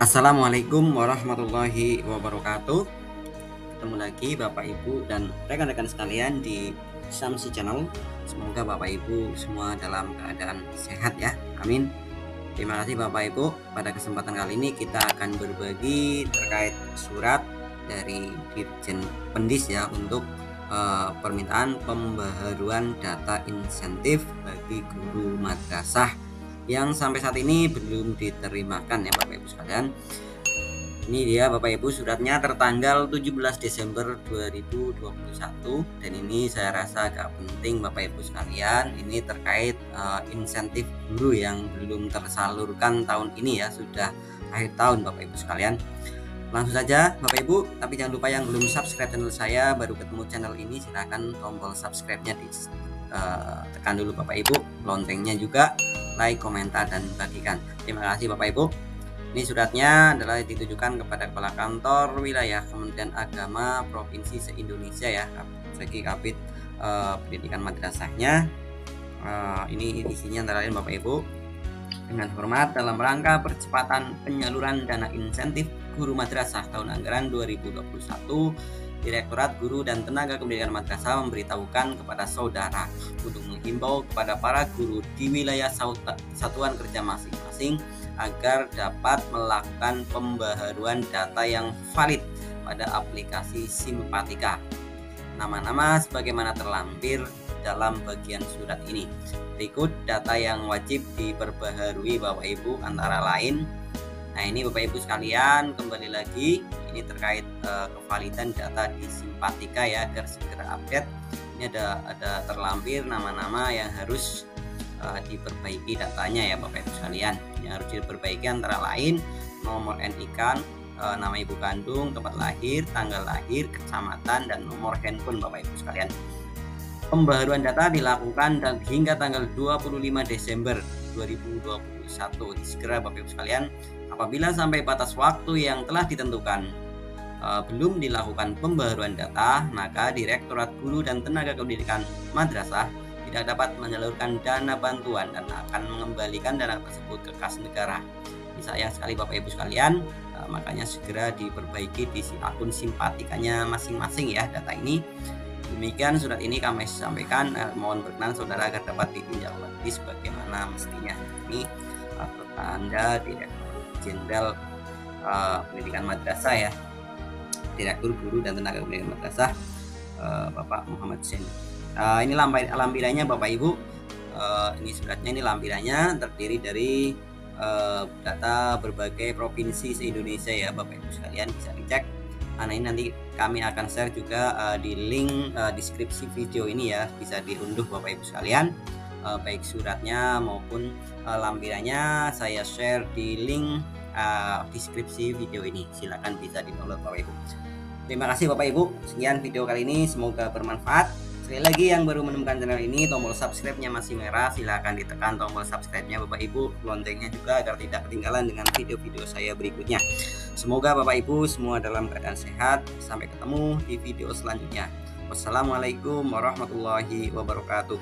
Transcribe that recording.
Assalamualaikum warahmatullahi wabarakatuh. Ketemu lagi Bapak Ibu dan rekan-rekan sekalian di Samsi Channel. Semoga Bapak Ibu semua dalam keadaan sehat ya. Amin. Terima kasih Bapak Ibu. Pada kesempatan kali ini kita akan berbagi terkait surat dari Dirjen Pendis ya untuk permintaan pembaharuan data insentif bagi guru madrasah yang sampai saat ini belum diterimakan ya Bapak Ibu sekalian. Ini dia Bapak Ibu suratnya tertanggal 17 Desember 2021 dan ini saya rasa agak penting Bapak Ibu sekalian. Ini terkait insentif guru yang belum tersalurkan tahun ini ya, sudah akhir tahun Bapak Ibu sekalian. Langsung saja Bapak Ibu, tapi jangan lupa yang belum subscribe channel saya, baru ketemu channel ini, silahkan tombol subscribe-nya tekan dulu Bapak Ibu, loncengnya juga, like, komentar, dan bagikan. Terima kasih Bapak Ibu. Ini suratnya adalah ditujukan kepada Kepala Kantor Wilayah Kementerian Agama Provinsi se-Indonesia ya, bagi Kabid Pendidikan Madrasahnya. Ini isinya antara lain Bapak Ibu. Dengan hormat, dalam rangka percepatan penyaluran dana insentif guru madrasah tahun anggaran 2021, Direktorat Guru dan Tenaga Pendidikan Madrasah memberitahukan kepada saudara untuk menghimbau kepada para guru di wilayah satuan kerja masing-masing agar dapat melakukan pembaharuan data yang valid pada aplikasi Simpatika. Nama-nama sebagaimana terlampir dalam bagian surat ini. Berikut data yang wajib diperbaharui Bapak Ibu antara lain. Nah ini Bapak Ibu sekalian, kembali lagi ini terkait kevalidan data di Simpatika ya, agar segera update. Ini ada terlampir nama-nama yang harus diperbaiki datanya ya Bapak Ibu sekalian. Yang harus diperbaiki antara lain nomor NIK, nama ibu kandung, tempat lahir, tanggal lahir, kecamatan, dan nomor handphone Bapak Ibu sekalian. Pembaharuan data dilakukan hingga tanggal 25 Desember 2021. Segera Bapak Ibu sekalian, apabila sampai batas waktu yang telah ditentukan belum dilakukan pembaharuan data, maka Direktorat Guru dan Tenaga Pendidikan Madrasah tidak dapat menyalurkan dana bantuan dan akan mengembalikan dana tersebut ke kas negara. Ini sayang sekali Bapak Ibu sekalian, makanya segera diperbaiki di akun Simpatikanya masing-masing ya data ini. Demikian surat ini kami sampaikan, mohon berkenan saudara agar dapat ditindaklanjuti sebagaimana mestinya. Ini pertanda Direktur Jenderal Pendidikan Madrasah ya, Direktur Guru dan Tenaga Pendidikan Madrasah, Bapak Muhammad Hussein. Ini lampirannya Bapak Ibu. Ini suratnya, ini lampirannya terdiri dari data berbagai provinsi se-Indonesia ya Bapak Ibu sekalian, bisa dicek. Nah ini nanti kami akan share juga di link deskripsi video ini ya, bisa diunduh Bapak Ibu sekalian, baik suratnya maupun lampirannya saya share di link deskripsi video ini, silakan bisa di-download Bapak Ibu. Terima kasih Bapak Ibu, sekian video kali ini, semoga bermanfaat. Sekali lagi yang baru menemukan channel ini, tombol subscribe-nya masih merah, silahkan ditekan tombol subscribe-nya Bapak Ibu, loncengnya juga agar tidak ketinggalan dengan video-video saya berikutnya. Semoga Bapak Ibu semua dalam keadaan sehat. Sampai ketemu di video selanjutnya. Wassalamualaikum warahmatullahi wabarakatuh.